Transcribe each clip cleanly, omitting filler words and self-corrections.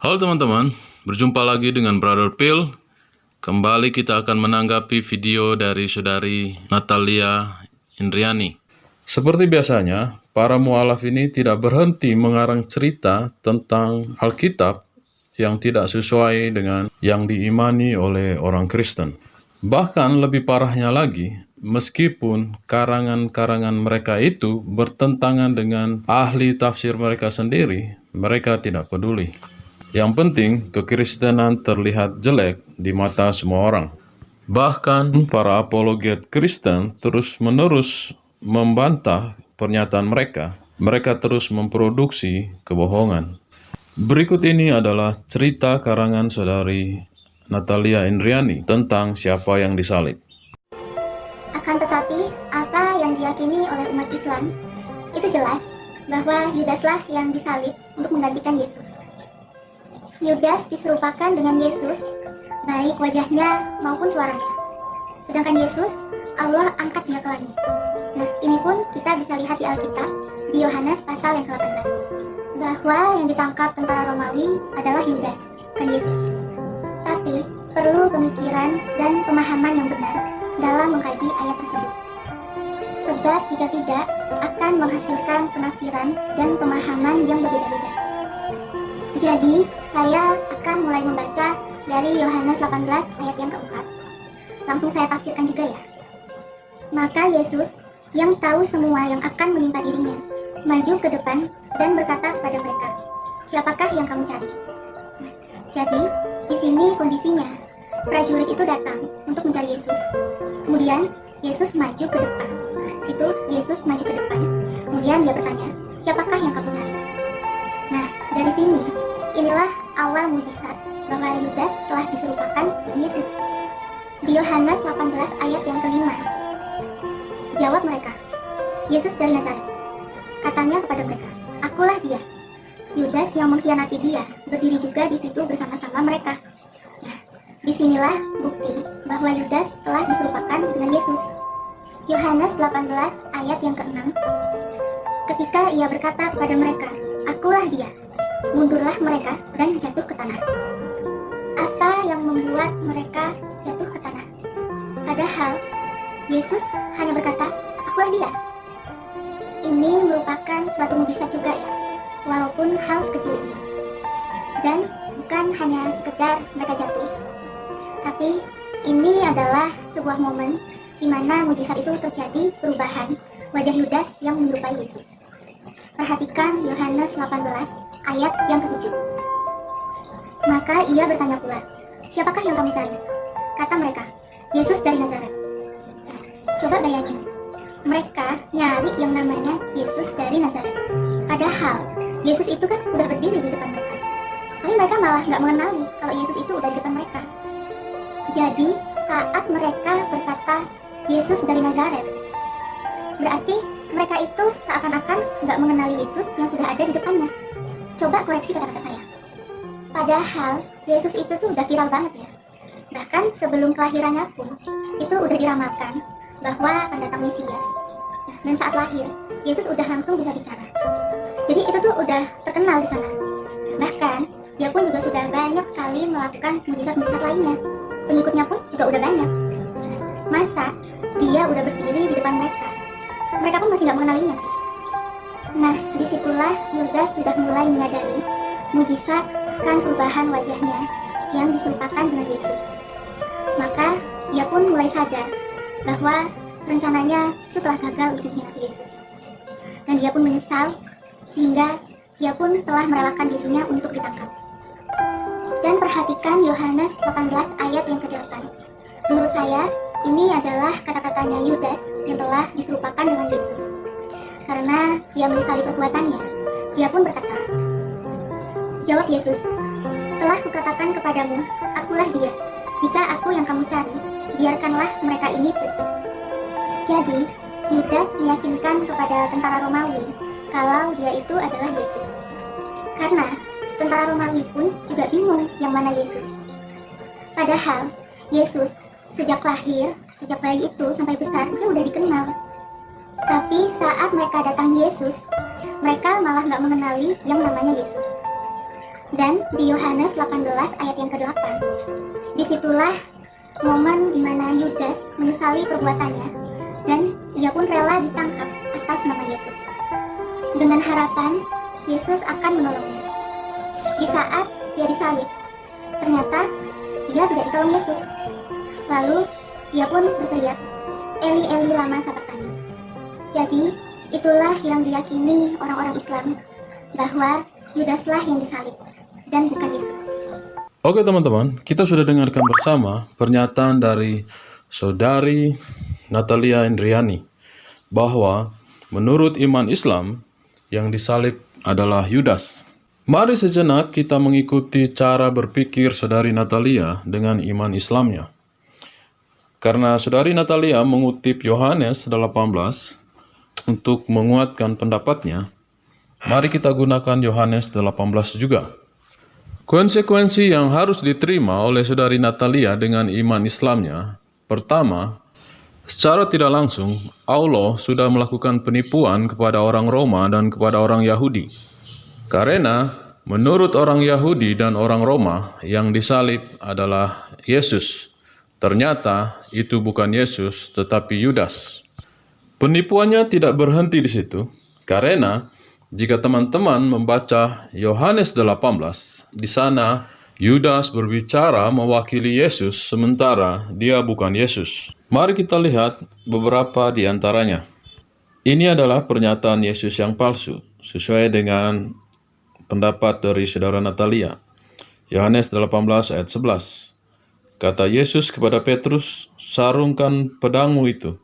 Halo teman-teman, berjumpa lagi dengan Brother Phil. Kembali kita akan menanggapi video dari saudari Natalia Indriani. Seperti biasanya, para mualaf ini tidak berhenti mengarang cerita tentang Alkitab yang tidak sesuai dengan yang diimani oleh orang Kristen. Bahkan lebih parahnya lagi, meskipun karangan-karangan mereka itu bertentangan dengan ahli tafsir mereka sendiri, mereka tidak peduli. Yang penting, kekristenan terlihat jelek di mata semua orang. Bahkan, para apologet Kristen terus-menerus membantah pernyataan mereka. Mereka terus memproduksi kebohongan. Berikut ini adalah cerita karangan saudari Natalia Indriani tentang siapa yang disalib. Akan tetapi, apa yang diyakini oleh umat Islam, itu jelas bahwa Yudaslah yang disalib untuk menggantikan Yesus. Yudas diserupakan dengan Yesus, baik wajahnya maupun suaranya. Sedangkan Yesus, Allah angkat dia ke langit. Nah, ini pun kita bisa lihat di Alkitab, di Yohanes pasal yang ke-18, bahwa yang ditangkap tentara Romawi adalah Yudas, bukan Yesus. Tapi, perlu pemikiran dan pemahaman yang benar dalam mengkaji ayat tersebut. Sebab jika tidak, akan menghasilkan penafsiran dan pemahaman yang berbeda-beda. Jadi, saya akan mulai membaca dari Yohanes 18 ayat yang keempat. Langsung saya tafsirkan juga ya. Maka Yesus, yang tahu semua yang akan menimpa dirinya, maju ke depan dan berkata kepada mereka, "Siapakah yang kamu cari?" Jadi, di sini kondisinya, prajurit itu datang untuk mencari Yesus. Kemudian, Yesus maju ke depan. Situ, Yesus maju ke depan. Kemudian dia bertanya, "Siapakah yang kamu cari?" Nah, dari sini, inilah awal mujizat bahwa Yudas telah diserupakan dengan Yesus. Di Yohanes 18 ayat yang ke-5, jawab mereka, "Yesus dari Nazaret." Katanya kepada mereka, "Akulah dia." Yudas yang mengkhianati dia berdiri juga di situ bersama-sama mereka. Nah, disinilah bukti bahwa Yudas telah diserupakan dengan Yesus. Yohanes 18 ayat yang ke-6, ketika ia berkata kepada mereka, "Akulah dia," mundurlah mereka dan jatuh ke tanah. Apa yang membuat mereka jatuh ke tanah? Padahal Yesus hanya berkata, "Akulah dia." Ini merupakan suatu mujizat juga ya, walaupun hal sekecil ini. Dan bukan hanya sekedar mereka jatuh, tapi ini adalah sebuah momen di mana mujizat itu terjadi perubahan wajah Yudas yang menyerupai Yesus. Perhatikan Yohanes 18 ayat yang ke-7. Maka ia bertanya pula, "Siapakah yang kamu cari?" Kata mereka, "Yesus dari Nazaret." Nah, coba bayangin, mereka nyari yang namanya Yesus dari Nazaret. Padahal Yesus itu kan udah berdiri di depan mereka. Tapi mereka malah nggak mengenali kalau Yesus itu udah di depan mereka. Jadi saat mereka berkata Yesus dari Nazaret, berarti mereka itu seakan-akan nggak mengenali Yesus yang sudah ada di depannya. Coba koreksi kata-kata saya. Padahal Yesus itu tuh udah viral banget ya. Bahkan sebelum kelahirannya pun itu udah diramalkan bahwa akan datang Mesias. Nah, dan saat lahir Yesus udah langsung bisa bicara. Jadi itu tuh udah terkenal di sana. Bahkan dia pun juga sudah banyak sekali melakukan mujizat-mujizat lainnya. Pengikutnya pun juga udah banyak. Masa dia udah berdiri di depan mereka? Mereka pun masih nggak mengenalinya sih. Nah, disitulah Yudas sudah mulai menyadari mujizat akan perubahan wajahnya yang diserupakan dengan Yesus. Maka dia pun mulai sadar bahwa rencananya itu telah gagal untuk mengkhianati Yesus. Dan dia pun menyesal sehingga dia pun telah merelakan dirinya untuk ditangkap. Dan perhatikan Yohanes 18 ayat yang ke-8. Menurut saya, ini adalah kata-katanya Yudas yang telah diserupakan dengan Yesus. Karena dia menyesali perbuatannya, dia pun berkata, jawab Yesus, "Telah kukatakan kepadamu, akulah dia. Jika aku yang kamu cari, biarkanlah mereka ini pergi." Jadi, Yudas meyakinkan kepada tentara Romawi kalau dia itu adalah Yesus. Karena tentara Romawi pun juga bingung yang mana Yesus. Padahal Yesus sejak lahir, sejak bayi itu sampai besar, dia udah dikenal. Tapi saat mereka datang Yesus, mereka malah nggak mengenali yang namanya Yesus. Dan di Yohanes 18 ayat yang ke-8, disitulah momen di mana Yudas menyesali perbuatannya dan ia pun rela ditangkap atas nama Yesus, dengan harapan Yesus akan menolongnya. Di saat dia disalib, ternyata dia tidak ditolong Yesus. Lalu dia pun berteriak, "Eli Eli lama sabachthani." Jadi itulah yang diyakini orang-orang Islam, bahwa Yudaslah yang disalib dan bukan Yesus. Oke teman-teman, kita sudah dengarkan bersama pernyataan dari Saudari Natalia Indriani bahwa menurut iman Islam yang disalib adalah Yudas. Mari sejenak kita mengikuti cara berpikir Saudari Natalia dengan iman Islamnya. Karena Saudari Natalia mengutip Yohanes 18 untuk menguatkan pendapatnya, mari kita gunakan Yohanes 18 juga. Konsekuensi yang harus diterima oleh Saudari Natalia dengan iman Islamnya, pertama, secara tidak langsung, Allah sudah melakukan penipuan kepada orang Roma dan kepada orang Yahudi. Karena menurut orang Yahudi dan orang Roma, yang disalib adalah Yesus. Ternyata itu bukan Yesus, tetapi Yudas. Penipuannya tidak berhenti di situ, karena jika teman-teman membaca Yohanes 18, di sana Yudas berbicara mewakili Yesus, sementara dia bukan Yesus. Mari kita lihat beberapa di antaranya. Ini adalah pernyataan Yesus yang palsu, sesuai dengan pendapat dari Saudara Natalia. Yohanes 18 ayat 11. Kata Yesus kepada Petrus, "Sarungkan pedangmu itu.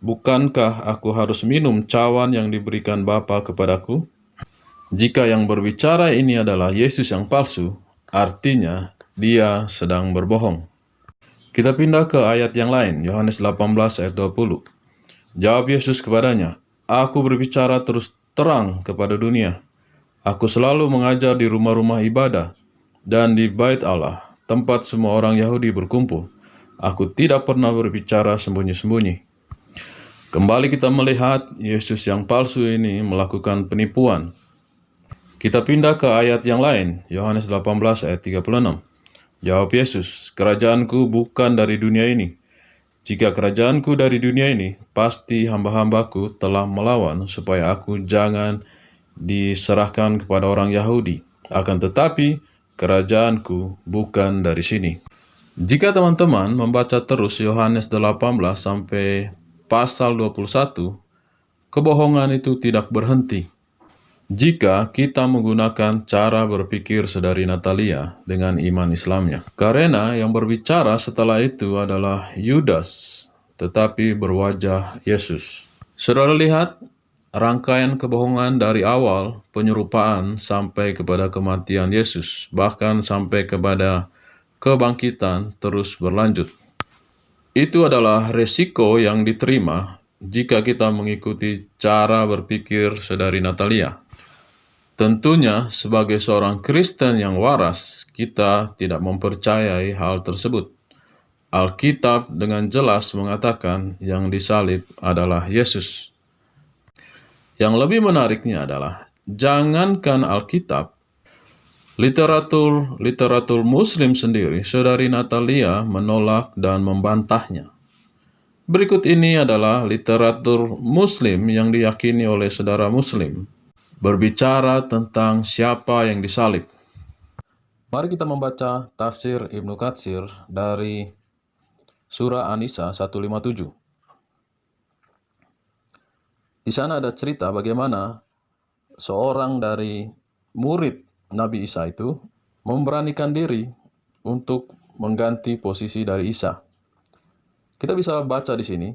Bukankah aku harus minum cawan yang diberikan Bapa kepadaku?" Jika yang berbicara ini adalah Yesus yang palsu, artinya dia sedang berbohong. Kita pindah ke ayat yang lain, Yohanes 18 ayat 20. Jawab Yesus kepadanya, "Aku berbicara terus terang kepada dunia. Aku selalu mengajar di rumah-rumah ibadah dan di bait Allah, tempat semua orang Yahudi berkumpul. Aku tidak pernah berbicara sembunyi-sembunyi." Kembali kita melihat Yesus yang palsu ini melakukan penipuan. Kita pindah ke ayat yang lain, Yohanes 18 ayat 36. Jawab Yesus, "Kerajaanku bukan dari dunia ini. Jika kerajaanku dari dunia ini, pasti hamba-hambaku telah melawan supaya aku jangan diserahkan kepada orang Yahudi. Akan tetapi, kerajaanku bukan dari sini." Jika teman-teman membaca terus Yohanes 18 sampai pasal 21, kebohongan itu tidak berhenti. Jika kita menggunakan cara berpikir Saudari Natalia dengan iman Islamnya. Karena yang berbicara setelah itu adalah Yudas, tetapi berwajah Yesus. Saudara lihat rangkaian kebohongan dari awal penyerupaan sampai kepada kematian Yesus, bahkan sampai kepada kebangkitan terus berlanjut. Itu adalah resiko yang diterima jika kita mengikuti cara berpikir Saudari Natalia. Tentunya, sebagai seorang Kristen yang waras, kita tidak mempercayai hal tersebut. Alkitab dengan jelas mengatakan yang disalib adalah Yesus. Yang lebih menariknya adalah, jangankan Alkitab, literatur Muslim sendiri, Saudari Natalia menolak dan membantahnya. Berikut ini adalah literatur Muslim yang diyakini oleh saudara Muslim, berbicara tentang siapa yang disalib. Mari kita membaca tafsir Ibnu Katsir dari Surah An-Nisa 157. Di sana ada cerita bagaimana seorang dari murid Nabi Isa itu memberanikan diri untuk mengganti posisi dari Isa. Kita bisa baca di sini.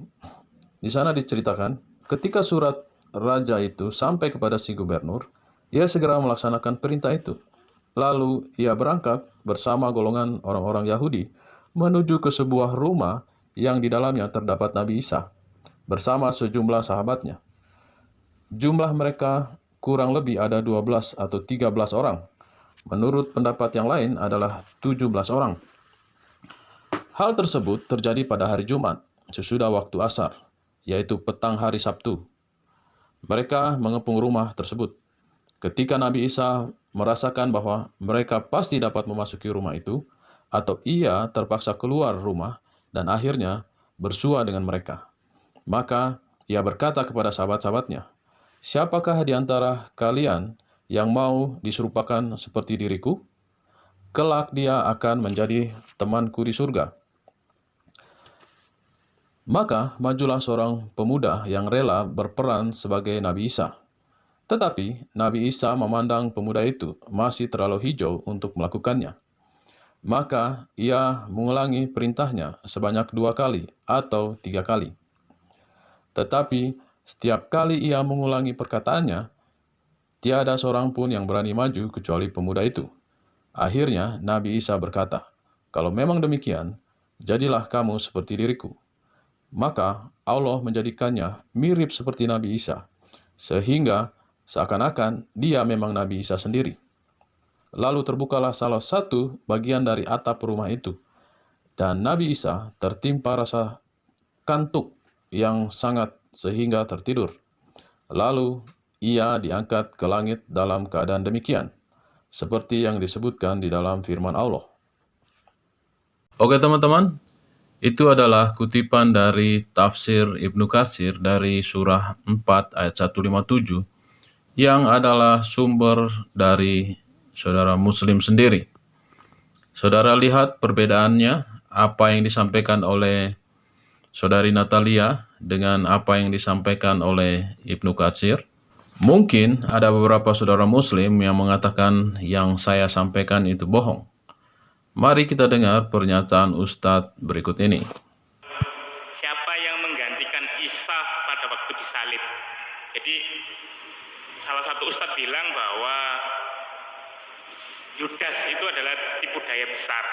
Di sana diceritakan, ketika surat raja itu sampai kepada si gubernur, ia segera melaksanakan perintah itu. Lalu ia berangkat bersama golongan orang-orang Yahudi menuju ke sebuah rumah yang di dalamnya terdapat Nabi Isa bersama sejumlah sahabatnya. Jumlah mereka kurang lebih ada 12 atau 13 orang. Menurut pendapat yang lain adalah 17 orang. Hal tersebut terjadi pada hari Jumat, sesudah waktu asar, yaitu petang hari Sabtu. Mereka mengepung rumah tersebut. Ketika Nabi Isa merasakan bahwa mereka pasti dapat memasuki rumah itu, atau ia terpaksa keluar rumah dan akhirnya bersua dengan mereka. Maka ia berkata kepada sahabat-sahabatnya, "Siapakah di antara kalian yang mau diserupakan seperti diriku? Kelak dia akan menjadi temanku di surga." Maka majulah seorang pemuda yang rela berperan sebagai Nabi Isa. Tetapi Nabi Isa memandang pemuda itu masih terlalu hijau untuk melakukannya. Maka ia mengulangi perintahnya sebanyak 2 kali atau 3 kali. Tetapi setiap kali ia mengulangi perkataannya, tiada seorang pun yang berani maju kecuali pemuda itu. Akhirnya Nabi Isa berkata, "Kalau memang demikian, jadilah kamu seperti diriku." Maka Allah menjadikannya mirip seperti Nabi Isa, sehingga seakan-akan dia memang Nabi Isa sendiri. Lalu terbukalah salah satu bagian dari atap rumah itu, dan Nabi Isa tertimpa rasa kantuk yang sangat sehingga tertidur. Lalu ia diangkat ke langit dalam keadaan demikian, seperti yang disebutkan di dalam firman Allah. Oke teman-teman, itu adalah kutipan dari tafsir Ibnu Katsir dari surah 4 ayat 157, yang adalah sumber dari saudara Muslim sendiri. Saudara lihat perbedaannya, apa yang disampaikan oleh saudari Natalia dengan apa yang disampaikan oleh Ibnu Katsir. Mungkin ada beberapa saudara Muslim yang mengatakan yang saya sampaikan itu bohong. Mari kita dengar pernyataan Ustadz berikut ini. Siapa yang menggantikan Isa pada waktu disalib? Jadi salah satu Ustadz bilang bahwa Yudas itu adalah tipu daya besar,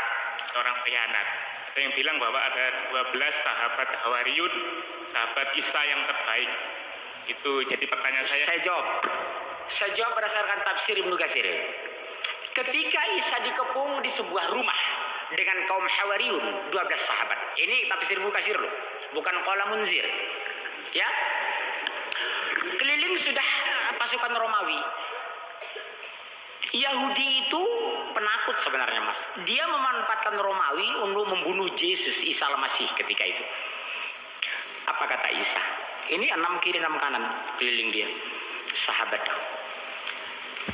orang khianat. Ada yang bilang bahwa ada 12 sahabat Hawariyun, sahabat Isa yang terbaik. Itu jadi pertanyaan saya. Saya jawab berdasarkan tafsir Ibnu Katsir. Ketika Isa dikepung di sebuah rumah dengan kaum Hawariyun, 12 sahabat. Ini tafsir Ibnu Katsir loh, bukan qala Munzir. Ya. Keliling sudah pasukan Romawi. Yahudi itu penakut sebenarnya, Mas. Dia memanfaatkan Romawi untuk membunuh Yesus Isa al-Masih ketika itu. Apa kata Isa? Ini 6 kiri 6 kanan keliling dia. Sahabatku,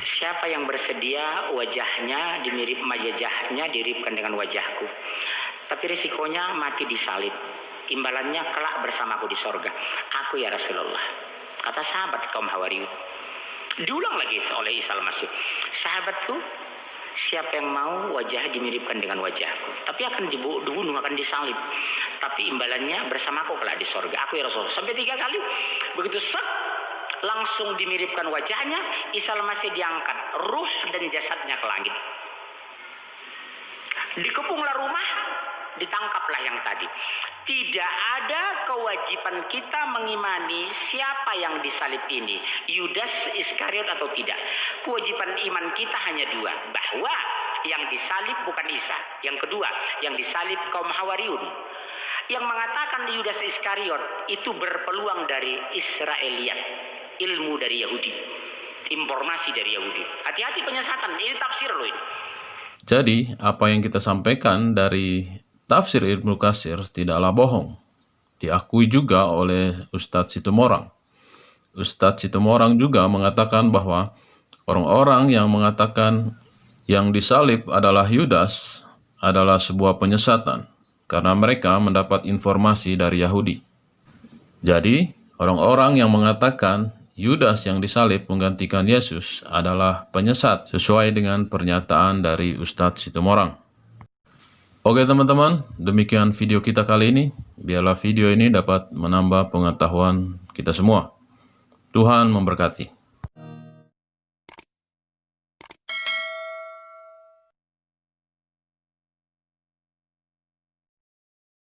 siapa yang bersedia wajahnya diripkan dengan wajahku, tapi risikonya mati disalib, imbalannya kelak bersamaku di sorga. Aku ya Rasulullah, kata sahabat kaum Hawariyun. Diulang lagi oleh Isa al-Masih, sahabatku, siapa yang mau wajah dimiripkan dengan wajahku, tapi akan dibunuh, akan disalib, tapi imbalannya bersamaku kelak di sorga. Aku ya Rasulullah. Sampai 3 kali. Begitu langsung dimiripkan wajahnya, Isa al-Masih diangkat, ruh dan jasadnya ke langit. Dikepunglah rumah, ditangkaplah yang tadi. Tidak ada kewajiban kita mengimani siapa yang disalib ini, Yudas Iskariot atau tidak. Kewajiban iman kita hanya 2, bahwa yang disalib bukan Isa. Yang kedua, yang disalib kaum Hawariyun. Yang mengatakan Yudas Iskariot itu berpeluang dari Israeliat, ilmu dari Yahudi, informasi dari Yahudi. Hati-hati penyesatan, ini tafsir loh ini. Jadi, apa yang kita sampaikan dari tafsir Ibnu Katsir tidaklah bohong. Diakui juga oleh Ustadz Situmorang. Ustadz Situmorang juga mengatakan bahwa orang-orang yang mengatakan yang disalib adalah Yudas adalah sebuah penyesatan, karena mereka mendapat informasi dari Yahudi. Jadi, orang-orang yang mengatakan Yudas yang disalib menggantikan Yesus adalah penyesat, sesuai dengan pernyataan dari Ustadz Situmorang. Oke teman-teman, demikian video kita kali ini. Biarlah video ini dapat menambah pengetahuan kita semua. Tuhan memberkati.